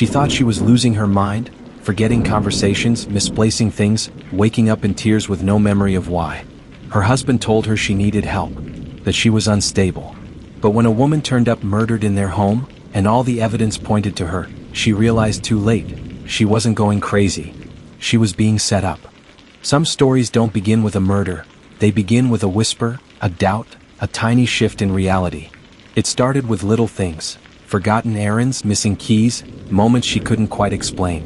She thought she was losing her mind, forgetting conversations, misplacing things, waking up in tears with no memory of why. Her husband told her she needed help, that she was unstable. But when a woman turned up murdered in their home, and all the evidence pointed to her, she realized too late, she wasn't going crazy. She was being set up. Some stories don't begin with a murder, they begin with a whisper, a doubt, a tiny shift in reality. It started with little things, forgotten errands, missing keys, moments she couldn't quite explain.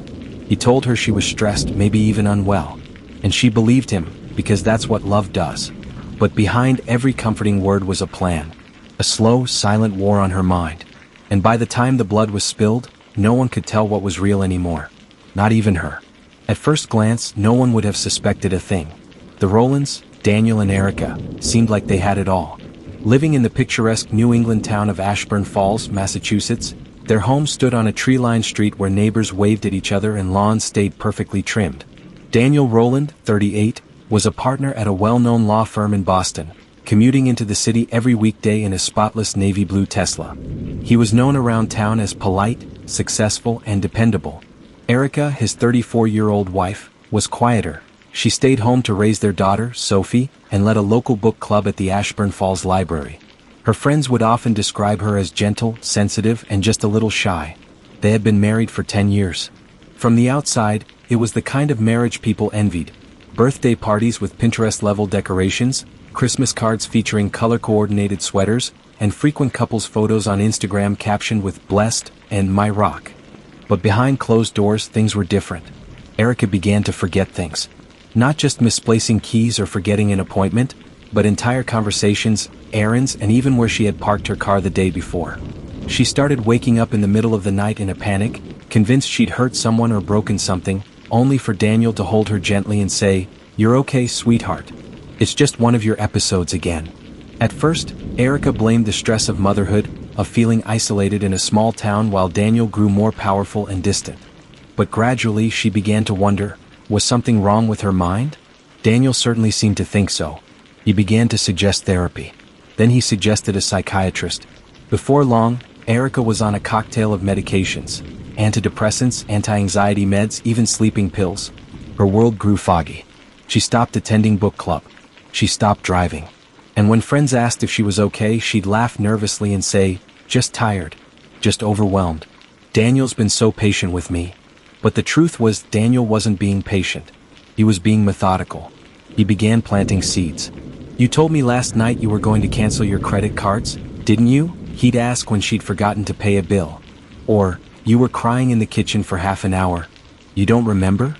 He told her she was stressed, maybe even unwell. And she believed him, because that's what love does. But behind every comforting word was a plan. A slow, silent war on her mind. And by the time the blood was spilled, no one could tell what was real anymore. Not even her. At first glance, no one would have suspected a thing. The Rowlands, Daniel and Erica, seemed like they had it all. Living in the picturesque New England town of Ashburn Falls, Massachusetts, their home stood on a tree-lined street where neighbors waved at each other and lawns stayed perfectly trimmed. Daniel Rowland, 38, was a partner at a well-known law firm in Boston, commuting into the city every weekday in a spotless navy blue Tesla. He was known around town as polite, successful, and dependable. Erica, his 34-year-old wife, was quieter. She stayed home to raise their daughter, Sophie, and led a local book club at the Ashburn Falls Library. Her friends would often describe her as gentle, sensitive, and just a little shy. They had been married for 10 years. From the outside, it was the kind of marriage people envied. Birthday parties with Pinterest-level decorations, Christmas cards featuring color-coordinated sweaters, and frequent couples photos on Instagram captioned with "Blessed" and "My Rock." But behind closed doors, things were different. Erica began to forget things. Not just misplacing keys or forgetting an appointment, but entire conversations, errands, and even where she had parked her car the day before. She started waking up in the middle of the night in a panic, convinced she'd hurt someone or broken something, only for Daniel to hold her gently and say, "You're okay, sweetheart. It's just one of your episodes again." At first, Erica blamed the stress of motherhood, of feeling isolated in a small town while Daniel grew more powerful and distant. But gradually she began to wonder, was something wrong with her mind? Daniel certainly seemed to think so. He began to suggest therapy. Then he suggested a psychiatrist. Before long, Erica was on a cocktail of medications, antidepressants, anti-anxiety meds, even sleeping pills. Her world grew foggy. She stopped attending book club. She stopped driving. And when friends asked if she was okay, she'd laugh nervously and say, "Just tired. Just overwhelmed. Daniel's been so patient with me." But the truth was, Daniel wasn't being patient. He was being methodical. He began planting seeds. "You told me last night you were going to cancel your credit cards, didn't you?" he'd ask when she'd forgotten to pay a bill. Or, "You were crying in the kitchen for half an hour. You don't remember?"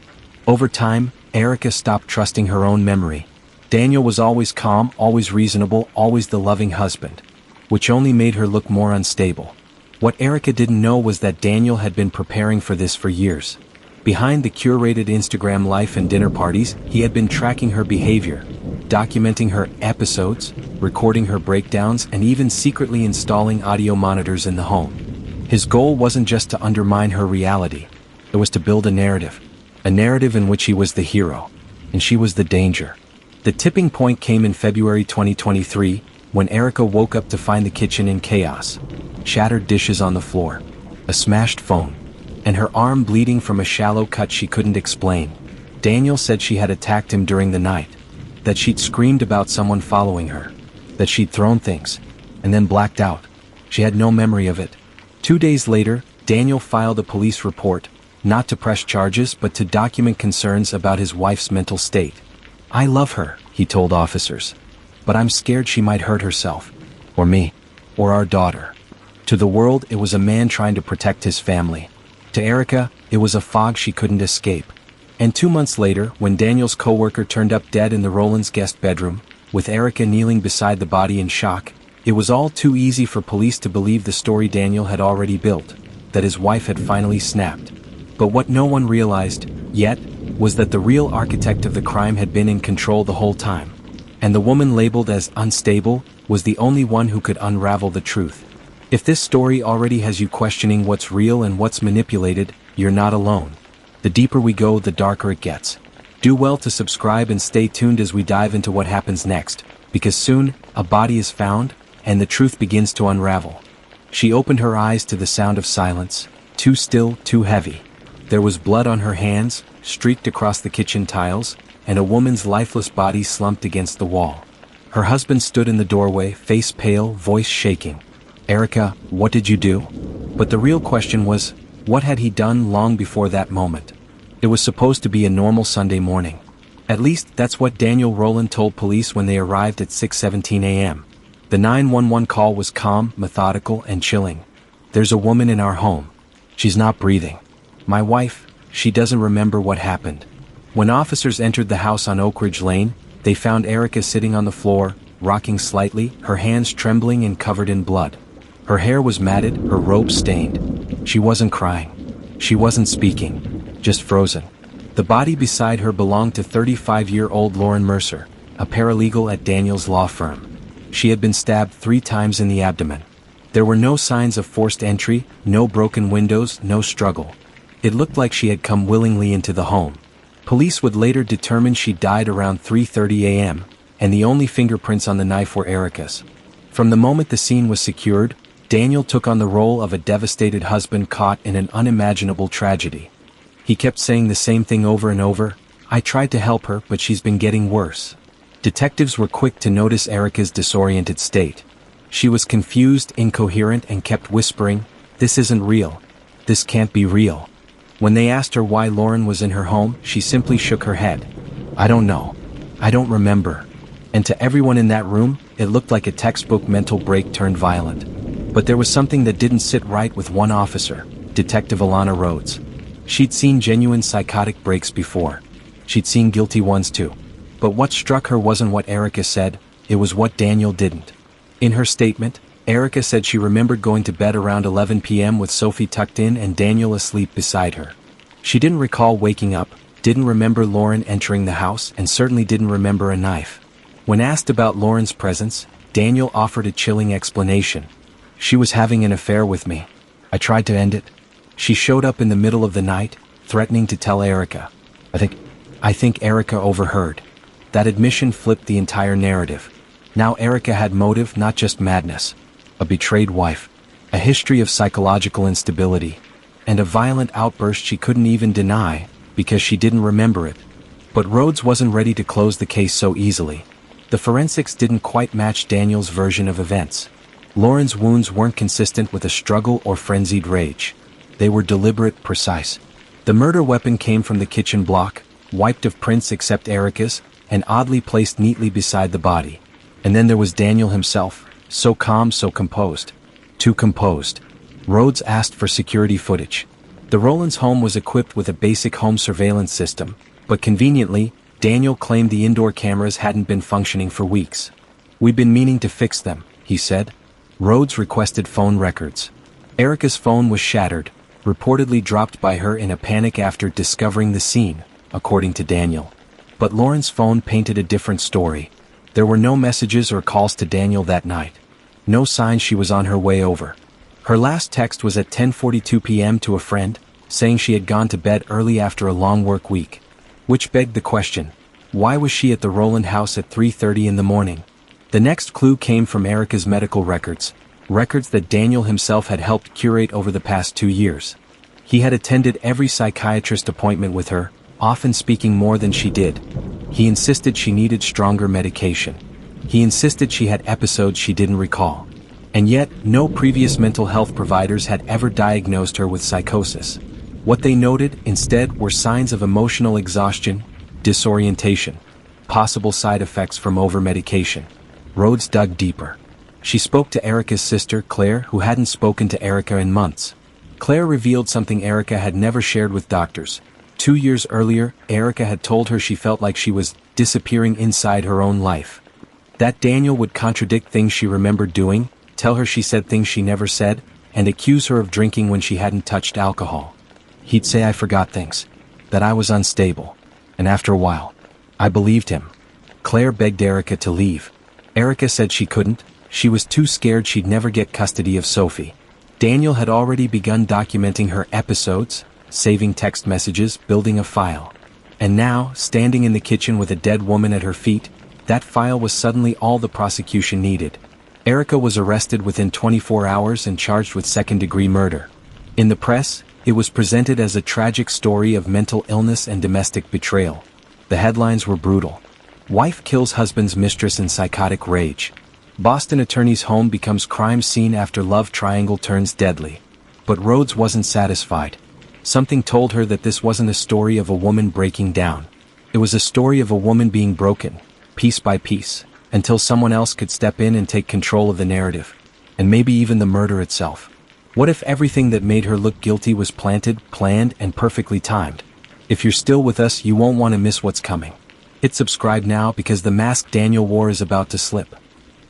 Over time, Erica stopped trusting her own memory. Daniel was always calm, always reasonable, always the loving husband, which only made her look more unstable. What Erica didn't know was that Daniel had been preparing for this for years. Behind the curated Instagram life and dinner parties, he had been tracking her behavior, documenting her episodes, recording her breakdowns, and even secretly installing audio monitors in the home. His goal wasn't just to undermine her reality. It was to build a narrative in which he was the hero, and she was the danger. The tipping point came in February 2023, when Erica woke up to find the kitchen in chaos. Shattered dishes on the floor, a smashed phone, and her arm bleeding from a shallow cut she couldn't explain. Daniel said she had attacked him during the night, that she'd screamed about someone following her, that she'd thrown things, and then blacked out. She had no memory of it. 2 days later, Daniel filed a police report, not to press charges but to document concerns about his wife's mental state. "I love her," he told officers, "but I'm scared she might hurt herself, or me, or our daughter." To the world, it was a man trying to protect his family. To Erica, it was a fog she couldn't escape. And 2 months later, when Daniel's coworker turned up dead in the Rowlands' guest bedroom, with Erica kneeling beside the body in shock, it was all too easy for police to believe the story Daniel had already built, that his wife had finally snapped. But what no one realized, yet, was that the real architect of the crime had been in control the whole time. And the woman labeled as unstable was the only one who could unravel the truth. If this story already has you questioning what's real and what's manipulated, you're not alone. The deeper we go, the darker it gets. Do well to subscribe and stay tuned as we dive into what happens next, because soon, a body is found, and the truth begins to unravel. She opened her eyes to the sound of silence, Too still, too heavy. There was blood on her hands, streaked across the kitchen tiles, and a woman's lifeless body slumped against the wall. Her husband stood in the doorway, face pale, voice shaking. "Erica, what did you do?" But the real question was, what had he done long before that moment? It was supposed to be a normal Sunday morning. At least, that's what Daniel Rowland told police when they arrived at 6:17 a.m. The 911 call was calm, methodical, and chilling. "There's a woman in our home. She's not breathing. My wife, she doesn't remember what happened." When officers entered the house on Oak Ridge Lane, they found Erica sitting on the floor, rocking slightly, her hands trembling and covered in blood. Her hair was matted, her robe stained. She wasn't crying. She wasn't speaking. Just frozen. The body beside her belonged to 35-year-old Lauren Mercer, a paralegal at Daniel's law firm. She had been stabbed 3 times in the abdomen. There were no signs of forced entry, no broken windows, no struggle. It looked like she had come willingly into the home. Police would later determine she died around 3:30 a.m., and the only fingerprints on the knife were Erica's. From the moment the scene was secured, Daniel took on the role of a devastated husband caught in an unimaginable tragedy. He kept saying the same thing over and over, "I tried to help her, but she's been getting worse." Detectives were quick to notice Erica's disoriented state. She was confused, incoherent, and kept whispering, "This isn't real. This can't be real." When they asked her why Lauren was in her home, she simply shook her head. "I don't know. I don't remember." And to everyone in that room, it looked like a textbook mental break turned violent. But there was something that didn't sit right with one officer, Detective Alana Rhodes. She'd seen genuine psychotic breaks before. She'd seen guilty ones too. But what struck her wasn't what Erica said, it was what Daniel didn't. In her statement, Erica said she remembered going to bed around 11 p.m. with Sophie tucked in and Daniel asleep beside her. She didn't recall waking up, didn't remember Lauren entering the house, and certainly didn't remember a knife. When asked about Lauren's presence, Daniel offered a chilling explanation. "She was having an affair with me. I tried to end it. She showed up in the middle of the night, threatening to tell Erica. I think Erica overheard." That admission flipped the entire narrative. Now Erica had motive, not just madness. A betrayed wife, a history of psychological instability, and a violent outburst she couldn't even deny, because she didn't remember it. But Rhodes wasn't ready to close the case so easily. The forensics didn't quite match Daniel's version of events. Lauren's wounds weren't consistent with a struggle or frenzied rage. They were deliberate, precise. The murder weapon came from the kitchen block, wiped of prints except Erica's, and oddly placed neatly beside the body. And then there was Daniel himself, so calm, so composed. Too composed. Rhodes asked for security footage. The Rowlands' home was equipped with a basic home surveillance system, but conveniently, Daniel claimed the indoor cameras hadn't been functioning for weeks. "We've been meaning to fix them," he said. Rhodes requested phone records. Erica's phone was shattered, reportedly dropped by her in a panic after discovering the scene, according to Daniel. But Lauren's phone painted a different story. There were no messages or calls to Daniel that night. No sign she was on her way over. Her last text was at 10:42 p.m. to a friend, saying she had gone to bed early after a long work week. Which begged the question, why was she at the Rowland house at 3:30 in the morning? The next clue came from Erica's medical records that Daniel himself had helped curate over the past 2 years. He had attended every psychiatrist appointment with her, often speaking more than she did. He insisted she needed stronger medication. He insisted she had episodes she didn't recall. And yet, no previous mental health providers had ever diagnosed her with psychosis. What they noted, instead, were signs of emotional exhaustion, disorientation, possible side effects from over-medication. Rhodes dug deeper. She spoke to Erica's sister, Claire, who hadn't spoken to Erica in months. Claire revealed something Erica had never shared with doctors. 2 years earlier, Erica had told her she felt like she was disappearing inside her own life. That Daniel would contradict things she remembered doing, tell her she said things she never said, and accuse her of drinking when she hadn't touched alcohol. He'd say I forgot things, that I was unstable. And after a while, I believed him. Claire begged Erica to leave. Erica said she couldn't. She was too scared she'd never get custody of Sophie. Daniel had already begun documenting her episodes, saving text messages, building a file. And now, standing in the kitchen with a dead woman at her feet, that file was suddenly all the prosecution needed. Erica was arrested within 24 hours and charged with second-degree murder. In the press, It was presented as a tragic story of mental illness and domestic betrayal. The headlines were brutal. Wife kills husband's mistress in psychotic rage. Boston attorney's home becomes crime scene after love triangle turns deadly. But Rhodes wasn't satisfied. Something told her that this wasn't a story of a woman breaking down. It was a story of a woman being broken, piece by piece, until someone else could step in and take control of the narrative. And maybe even the murder itself. What if everything that made her look guilty was planted, planned, and perfectly timed? If you're still with us, you won't want to miss what's coming. Hit subscribe now because the mask Daniel wore is about to slip.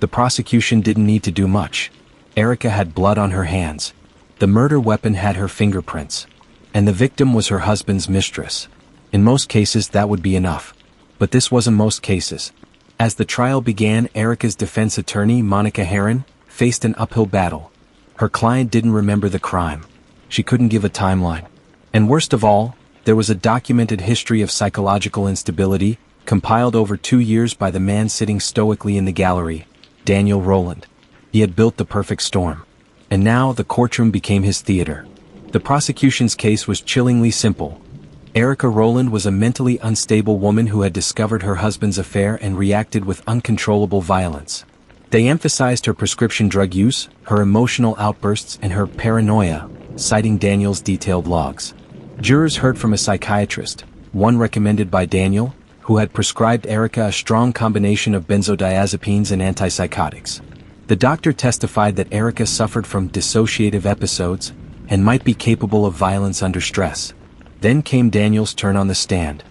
The prosecution didn't need to do much. Erica had blood on her hands. The murder weapon had her fingerprints. And the victim was her husband's mistress. In most cases that would be enough. But this wasn't most cases. As the trial began, Erica's defense attorney, Monica Herron, faced an uphill battle. Her client didn't remember the crime. She couldn't give a timeline. And worst of all, there was a documented history of psychological instability, compiled over 2 years by the man sitting stoically in the gallery, Daniel Rowland. He had built the perfect storm. And now the courtroom became his theater. The prosecution's case was chillingly simple. Erica Rowland was a mentally unstable woman who had discovered her husband's affair and reacted with uncontrollable violence. They emphasized her prescription drug use, her emotional outbursts, and her paranoia, citing Daniel's detailed logs. Jurors heard from a psychiatrist, one recommended by Daniel, who had prescribed Erica a strong combination of benzodiazepines and antipsychotics. The doctor testified that Erica suffered from dissociative episodes and might be capable of violence under stress. Then came Daniel's turn on the stand.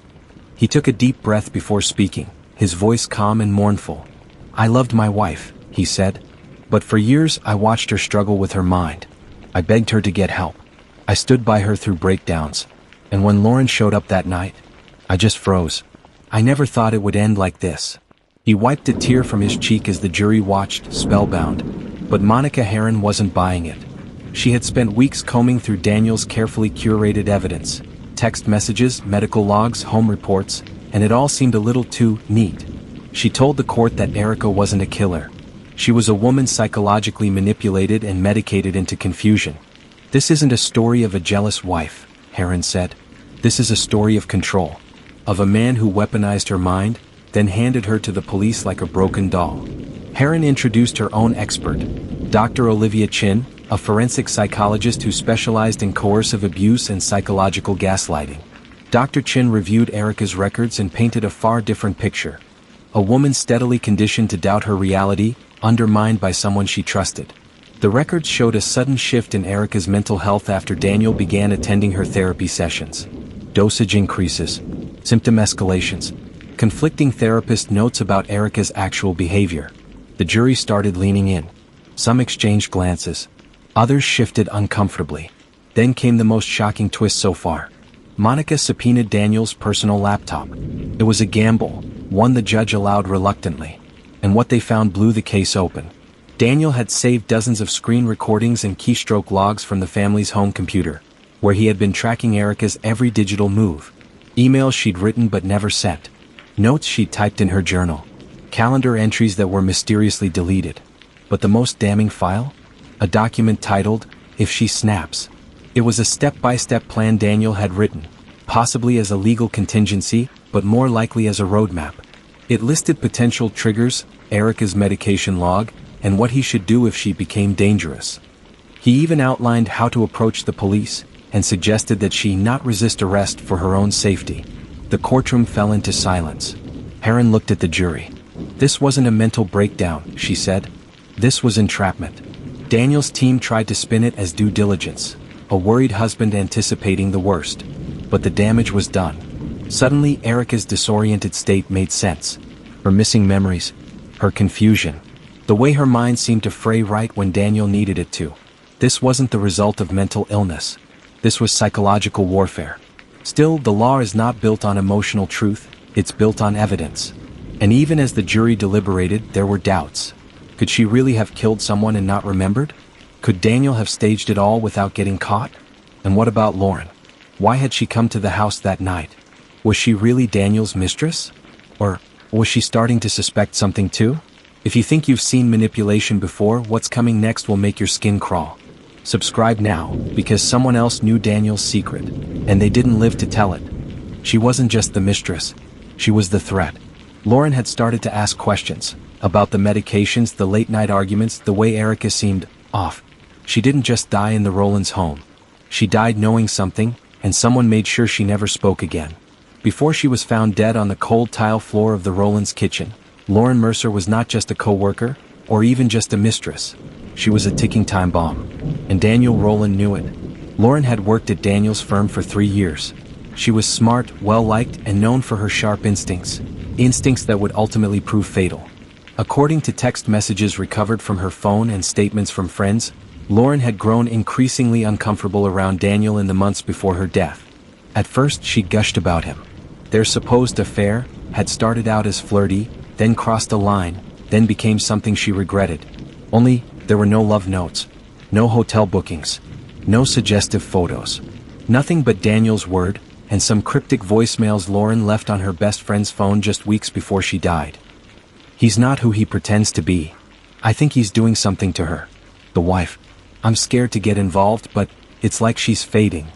He took a deep breath before speaking, his voice calm and mournful. "I loved my wife," he said. "But for years I watched her struggle with her mind. I begged her to get help. I stood by her through breakdowns. And when Lauren showed up that night, I just froze. I never thought it would end like this." He wiped a tear from his cheek as the jury watched, spellbound. But Monica Herron wasn't buying it. She had spent weeks combing through Daniel's carefully curated evidence, text messages, medical logs, home reports, and it all seemed a little too neat. She told the court that Erica wasn't a killer. She was a woman psychologically manipulated and medicated into confusion. "This isn't a story of a jealous wife," Herron said. "This is a story of control. Of a man who weaponized her mind, then handed her to the police like a broken doll." Herron introduced her own expert, Dr. Olivia Chin, a forensic psychologist who specialized in coercive abuse and psychological gaslighting. Dr. Chin reviewed Erica's records and painted a far different picture. A woman steadily conditioned to doubt her reality, undermined by someone she trusted. The records showed a sudden shift in Erica's mental health after Daniel began attending her therapy sessions. Dosage increases, symptom escalations, conflicting therapist notes about Erica's actual behavior. The jury started leaning in. Some exchanged glances. Others shifted uncomfortably. Then came the most shocking twist so far. Monica subpoenaed Daniel's personal laptop. It was a gamble, one the judge allowed reluctantly. And what they found blew the case open. Daniel had saved dozens of screen recordings and keystroke logs from the family's home computer, where he had been tracking Erica's every digital move. Emails she'd written but never sent. Notes she'd typed in her journal. Calendar entries that were mysteriously deleted. But the most damning file? A document titled, "If She Snaps." It was a step-by-step plan Daniel had written, possibly as a legal contingency, but more likely as a roadmap. It listed potential triggers, Erica's medication log, and what he should do if she became dangerous. He even outlined how to approach the police, and suggested that she not resist arrest for her own safety. The courtroom fell into silence. Herron looked at the jury. "This wasn't a mental breakdown," she said. "This was entrapment." Daniel's team tried to spin it as due diligence, a worried husband anticipating the worst. But the damage was done. Suddenly, Erica's disoriented state made sense. Her missing memories, her confusion, the way her mind seemed to fray right when Daniel needed it to. This wasn't the result of mental illness. This was psychological warfare. Still, the law is not built on emotional truth, it's built on evidence. And even as the jury deliberated, there were doubts. Could she really have killed someone and not remembered? Could Daniel have staged it all without getting caught? And what about Lauren? Why had she come to the house that night? Was she really Daniel's mistress? Or was she starting to suspect something too? If you think you've seen manipulation before, what's coming next will make your skin crawl. Subscribe now, because someone else knew Daniel's secret, and they didn't live to tell it. She wasn't just the mistress. She was the threat. Lauren had started to ask questions about the medications, the late-night arguments, the way Erica seemed off. She didn't just die in the Rowlands' home. She died knowing something, and someone made sure she never spoke again. Before she was found dead on the cold tile floor of the Rowlands' kitchen, Lauren Mercer was not just a co-worker, or even just a mistress. She was a ticking time bomb. And Daniel Rowland knew it. Lauren had worked at Daniel's firm for 3 years. She was smart, well-liked, and known for her sharp instincts. Instincts that would ultimately prove fatal. According to text messages recovered from her phone and statements from friends, Lauren had grown increasingly uncomfortable around Daniel in the months before her death. At first, she gushed about him. Their supposed affair had started out as flirty, then crossed a line, then became something she regretted. Only, there were no love notes, no hotel bookings, no suggestive photos. Nothing but Daniel's word, and some cryptic voicemails Lauren left on her best friend's phone just weeks before she died. He's not who he pretends to be. I think he's doing something to her. The wife. I'm scared to get involved, but it's like she's fading.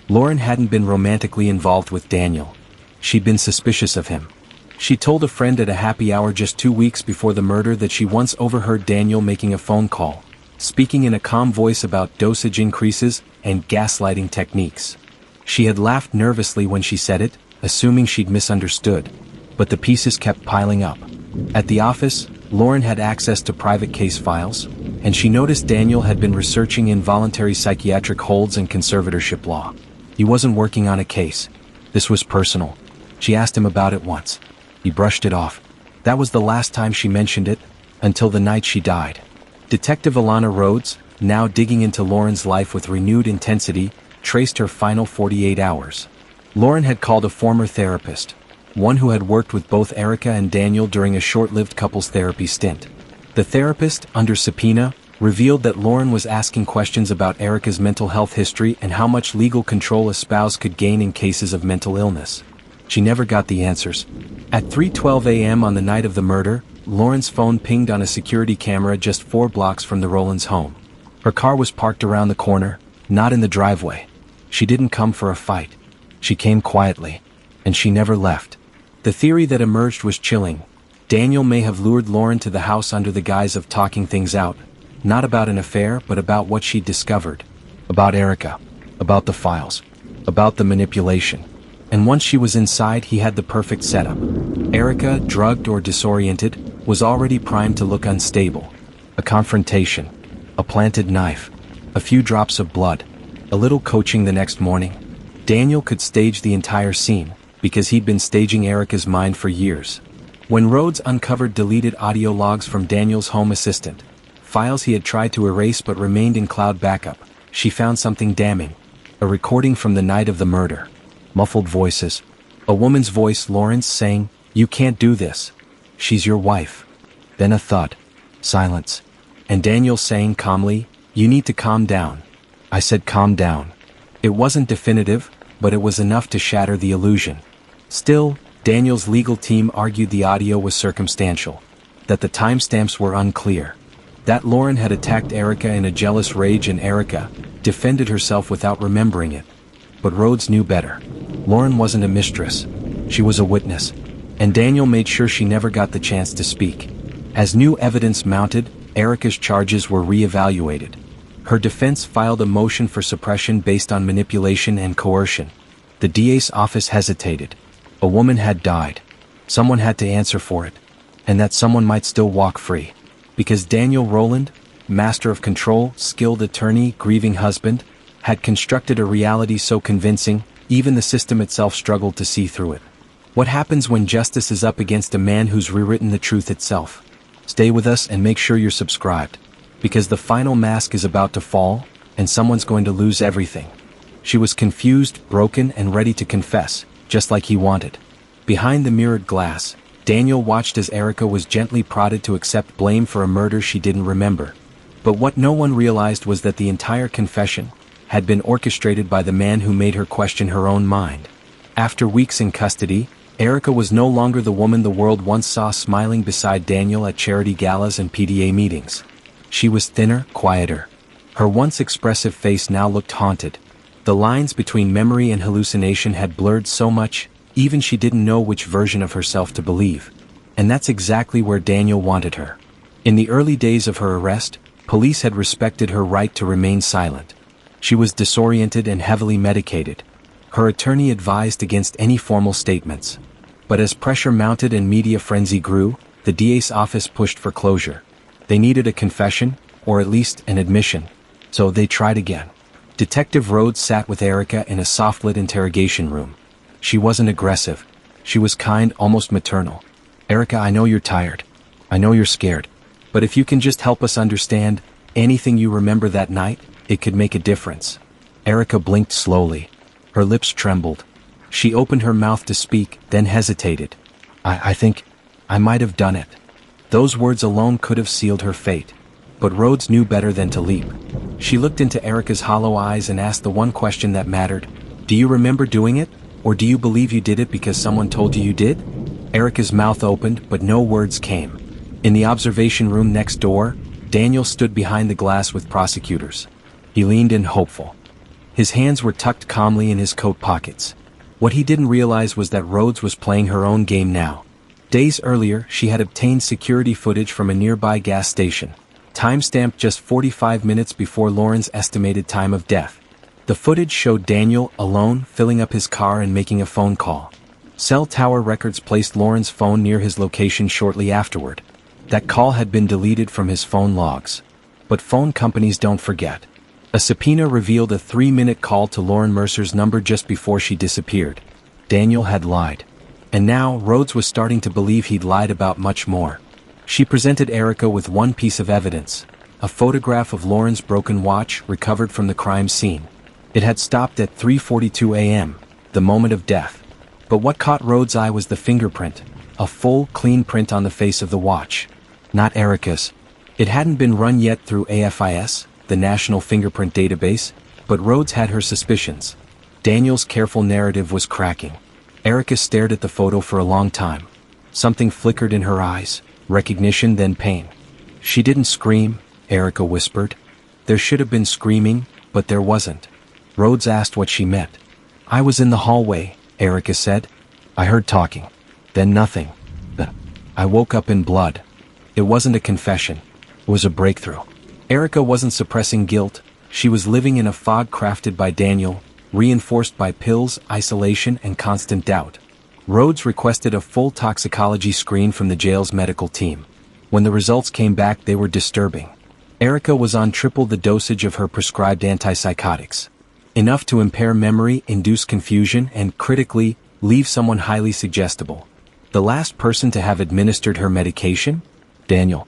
Lauren hadn't been romantically involved with Daniel. She'd been suspicious of him. She told a friend at a happy hour just 2 weeks before the murder that she once overheard Daniel making a phone call, speaking in a calm voice about dosage increases and gaslighting techniques. She had laughed nervously when she said it, assuming she'd misunderstood, but the pieces kept piling up. At the office, Lauren had access to private case files, and she noticed Daniel had been researching involuntary psychiatric holds and conservatorship law. He wasn't working on a case. This was personal. She asked him about it once. He brushed it off. That was the last time she mentioned it, until the night she died. Detective Alana Rhodes, now digging into Lauren's life with renewed intensity, traced her final 48 hours. Lauren had called a former therapist, one who had worked with both Erica and Daniel during a short-lived couples therapy stint. The therapist, under subpoena, revealed that Lauren was asking questions about Erica's mental health history and how much legal control a spouse could gain in cases of mental illness. She never got the answers. At 3:12 a.m. on the night of the murder, Lauren's phone pinged on a security camera just 4 blocks from the Rowlands' home. Her car was parked around the corner, not in the driveway. She didn't come for a fight. She came quietly, and she never left. The theory that emerged was chilling. Daniel may have lured Lauren to the house under the guise of talking things out, not about an affair, but about what she'd discovered. About Erica. About the files. About the manipulation. And once she was inside, he had the perfect setup. Erica, drugged or disoriented, was already primed to look unstable. A confrontation. A planted knife. A few drops of blood. A little coaching the next morning. Daniel could stage the entire scene, because he'd been staging Erica's mind for years. When Rhodes uncovered deleted audio logs from Daniel's home assistant, files he had tried to erase but remained in cloud backup, she found something damning. A recording from the night of the murder. Muffled voices. A woman's voice, Lauren's, saying, "You can't do this. She's your wife." Then a thud. Silence. And Daniel saying calmly, "You need to calm down." I said calm down. It wasn't definitive, but it was enough to shatter the illusion. Still, Daniel's legal team argued the audio was circumstantial, that the timestamps were unclear, that Lauren had attacked Erica in a jealous rage and Erica defended herself without remembering it. But Rhodes knew better. Lauren wasn't a mistress. She was a witness. And Daniel made sure she never got the chance to speak. As new evidence mounted, Erica's charges were re-evaluated. Her defense filed a motion for suppression based on manipulation and coercion. The DA's office hesitated. A woman had died. Someone had to answer for it. And that someone might still walk free. Because Daniel Rowland, master of control, skilled attorney, grieving husband, had constructed a reality so convincing, even the system itself struggled to see through it. What happens when justice is up against a man who's rewritten the truth itself? Stay with us and make sure you're subscribed. Because the final mask is about to fall, and someone's going to lose everything. She was confused, broken, and ready to confess, just like he wanted. Behind the mirrored glass, Daniel watched as Erica was gently prodded to accept blame for a murder she didn't remember. But what no one realized was that the entire confession had been orchestrated by the man who made her question her own mind. After weeks in custody, Erica was no longer the woman the world once saw smiling beside Daniel at charity galas and PDA meetings. She was thinner, quieter. Her once expressive face now looked haunted. The lines between memory and hallucination had blurred so much, even she didn't know which version of herself to believe. And that's exactly where Daniel wanted her. In the early days of her arrest, police had respected her right to remain silent. She was disoriented and heavily medicated. Her attorney advised against any formal statements. But as pressure mounted and media frenzy grew, the DA's office pushed for closure. They needed a confession, or at least an admission. So they tried again. Detective Rhodes sat with Erica in a soft-lit interrogation room. She wasn't aggressive. She was kind, almost maternal. "Erica, I know you're tired. I know you're scared. But if you can just help us understand anything you remember that night, it could make a difference." Erica blinked slowly. Her lips trembled. She opened her mouth to speak, then hesitated. I think I might have done it." Those words alone could have sealed her fate. But Rhodes knew better than to leap. She looked into Erica's hollow eyes and asked the one question that mattered. "Do you remember doing it? Or do you believe you did it because someone told you did?" Erica's mouth opened, but no words came. In the observation room next door, Daniel stood behind the glass with prosecutors. He leaned in hopeful. His hands were tucked calmly in his coat pockets. What he didn't realize was that Rhodes was playing her own game now. Days earlier, she had obtained security footage from a nearby gas station, time-stamped just 45 minutes before Lauren's estimated time of death. The footage showed Daniel, alone, filling up his car and making a phone call. Cell tower records placed Lauren's phone near his location shortly afterward. That call had been deleted from his phone logs. But phone companies don't forget. A subpoena revealed a 3-minute call to Lauren Mercer's number just before she disappeared. Daniel had lied. And now, Rhodes was starting to believe he'd lied about much more. She presented Erica with one piece of evidence, a photograph of Lauren's broken watch recovered from the crime scene. It had stopped at 3:42 a.m., the moment of death. But what caught Rhodes' eye was the fingerprint, a full, clean print on the face of the watch. Not Erica's. It hadn't been run yet through AFIS, the National Fingerprint Database, but Rhodes had her suspicions. Daniel's careful narrative was cracking. Erica stared at the photo for a long time. Something flickered in her eyes, recognition then pain. "She didn't scream," Erica whispered. "There should have been screaming, but there wasn't." Rhodes asked what she meant. "I was in the hallway," Erica said. "I heard talking. Then nothing. I woke up in blood." It wasn't a confession. It was a breakthrough. Erica wasn't suppressing guilt. She was living in a fog crafted by Daniel, reinforced by pills, isolation, and constant doubt. Rhodes requested a full toxicology screen from the jail's medical team. When the results came back, they were disturbing. Erica was on triple the dosage of her prescribed antipsychotics. Enough to impair memory, induce confusion, and, critically, leave someone highly suggestible. The last person to have administered her medication? Daniel.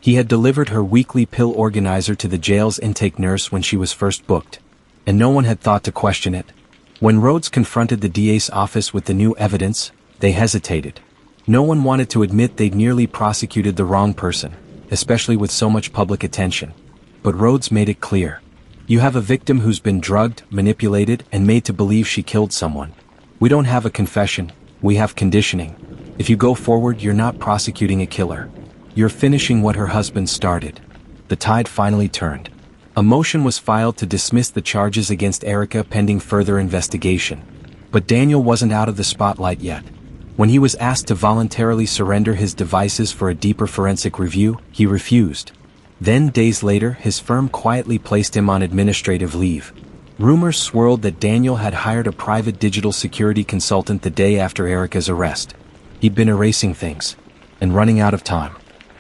He had delivered her weekly pill organizer to the jail's intake nurse when she was first booked. And no one had thought to question it. When Rhodes confronted the DA's office with the new evidence, they hesitated. No one wanted to admit they'd nearly prosecuted the wrong person, especially with so much public attention. But Rhodes made it clear. You have a victim who's been drugged, manipulated, and made to believe she killed someone. We don't have a confession, we have conditioning. If you go forward, you're not prosecuting a killer. You're finishing what her husband started. The tide finally turned. A motion was filed to dismiss the charges against Erica pending further investigation. But Daniel wasn't out of the spotlight yet. When he was asked to voluntarily surrender his devices for a deeper forensic review, he refused. Then, days later, his firm quietly placed him on administrative leave. Rumors swirled that Daniel had hired a private digital security consultant the day after Erica's arrest. He'd been erasing things. And running out of time.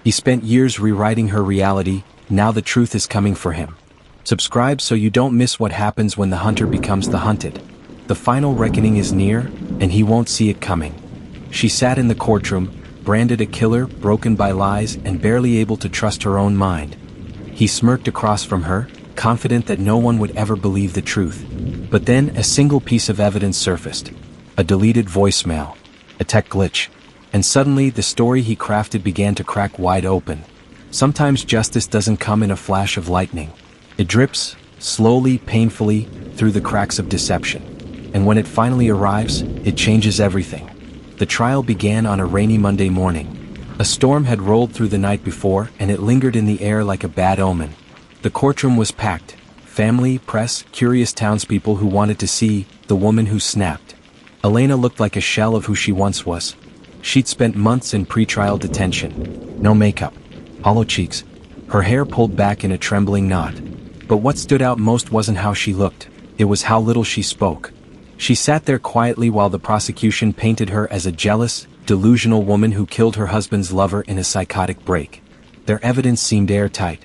He spent years rewriting her reality. Now the truth is coming for him. Subscribe so you don't miss what happens when the hunter becomes the hunted. The final reckoning is near, and he won't see it coming. She sat in the courtroom, branded a killer, broken by lies, and barely able to trust her own mind. He smirked across from her, confident that no one would ever believe the truth. But then a single piece of evidence surfaced. A deleted voicemail. A tech glitch. And suddenly the story he crafted began to crack wide open. Sometimes justice doesn't come in a flash of lightning. It drips, slowly, painfully, through the cracks of deception. And when it finally arrives, it changes everything. The trial began on a rainy Monday morning. A storm had rolled through the night before, and it lingered in the air like a bad omen. The courtroom was packed. Family, press, curious townspeople who wanted to see the woman who snapped. Elena looked like a shell of who she once was. She'd spent months in pretrial detention. No makeup. Hollow cheeks. Her hair pulled back in a trembling knot. But what stood out most wasn't how she looked. It was how little she spoke. She sat there quietly while the prosecution painted her as a jealous, delusional woman who killed her husband's lover in a psychotic break. Their evidence seemed airtight.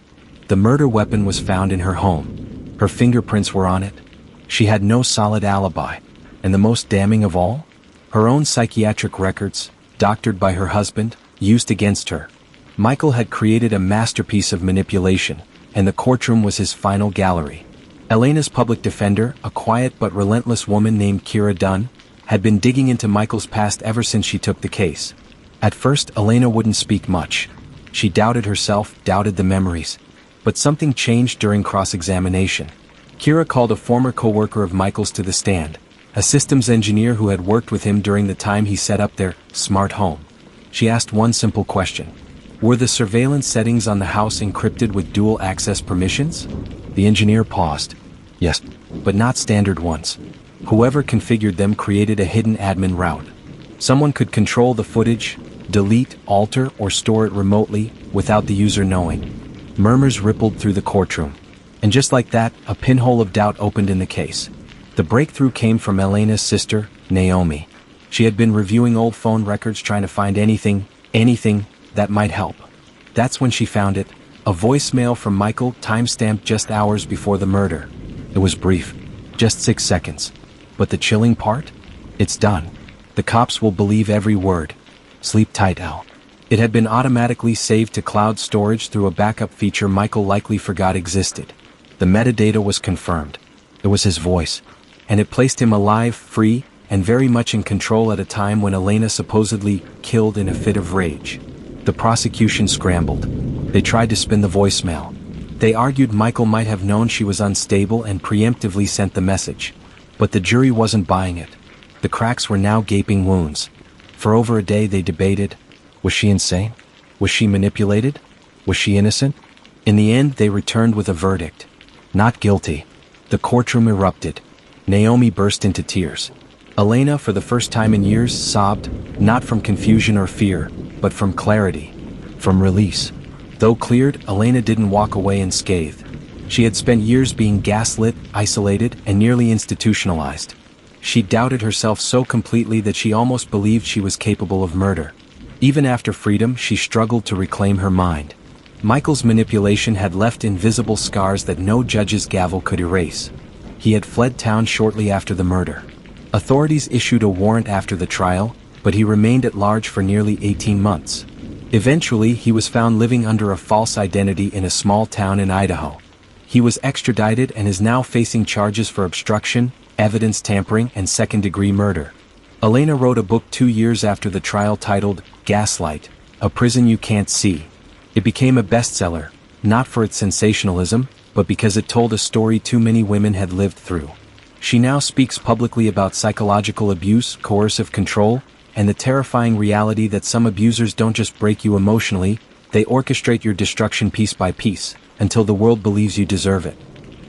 The murder weapon was found in her home. Her fingerprints were on it. She had no solid alibi. And the most damning of all? Her own psychiatric records, doctored by her husband, used against her. Michael had created a masterpiece of manipulation, and the courtroom was his final gallery. Elena's public defender, a quiet but relentless woman named Kira Dunn, had been digging into Michael's past ever since she took the case. At first, Elena wouldn't speak much. She doubted herself, doubted the memories. But something changed during cross-examination. Kira called a former co-worker of Michael's to the stand, a systems engineer who had worked with him during the time he set up their smart home. She asked one simple question. Were the surveillance settings on the house encrypted with dual access permissions? The engineer paused. Yes, but not standard ones. Whoever configured them created a hidden admin route. Someone could control the footage, delete, alter, or store it remotely without the user knowing. Murmurs rippled through the courtroom. And just like that, a pinhole of doubt opened in the case. The breakthrough came from Elena's sister, Naomi. She had been reviewing old phone records trying to find anything that might help. That's when she found it, a voicemail from Michael timestamped just hours before the murder. It was brief, just 6 seconds. But the chilling part? It's done. The cops will believe every word. Sleep tight, Al. It had been automatically saved to cloud storage through a backup feature Michael likely forgot existed. The metadata was confirmed. It was his voice. And it placed him alive, free, and very much in control at a time when Elena supposedly killed in a fit of rage. The prosecution scrambled. They tried to spin the voicemail. They argued Michael might have known she was unstable and preemptively sent the message. But the jury wasn't buying it. The cracks were now gaping wounds. For over a day they debated. Was she insane? Was she manipulated? Was she innocent? In the end, they returned with a verdict. Not guilty. The courtroom erupted. Naomi burst into tears. Elena, for the first time in years, sobbed, not from confusion or fear, but from clarity. From release. Though cleared, Elena didn't walk away unscathed. She had spent years being gaslit, isolated, and nearly institutionalized. She doubted herself so completely that she almost believed she was capable of murder. Even after freedom, she struggled to reclaim her mind. Michael's manipulation had left invisible scars that no judge's gavel could erase. He had fled town shortly after the murder. Authorities issued a warrant after the trial, but he remained at large for nearly 18 months. Eventually, he was found living under a false identity in a small town in Idaho. He was extradited and is now facing charges for obstruction, evidence tampering, and second-degree murder. Elena wrote a book 2 years after the trial titled Gaslight, A Prison You Can't See. It became a bestseller, not for its sensationalism, but because it told a story too many women had lived through. She now speaks publicly about psychological abuse, coercive control, and the terrifying reality that some abusers don't just break you emotionally, they orchestrate your destruction piece by piece, until the world believes you deserve it.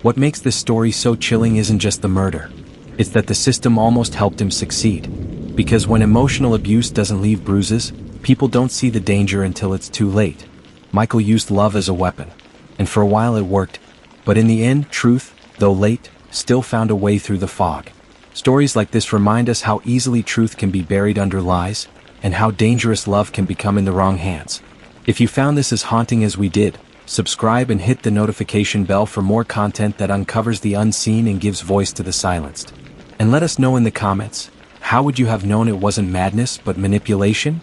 What makes this story so chilling isn't just the murder. It's that the system almost helped him succeed. Because when emotional abuse doesn't leave bruises, people don't see the danger until it's too late. Michael used love as a weapon. And for a while it worked. But in the end, truth, though late, still found a way through the fog. Stories like this remind us how easily truth can be buried under lies, and how dangerous love can become in the wrong hands. If you found this as haunting as we did, subscribe and hit the notification bell for more content that uncovers the unseen and gives voice to the silenced. And let us know in the comments, how would you have known it wasn't madness but manipulation?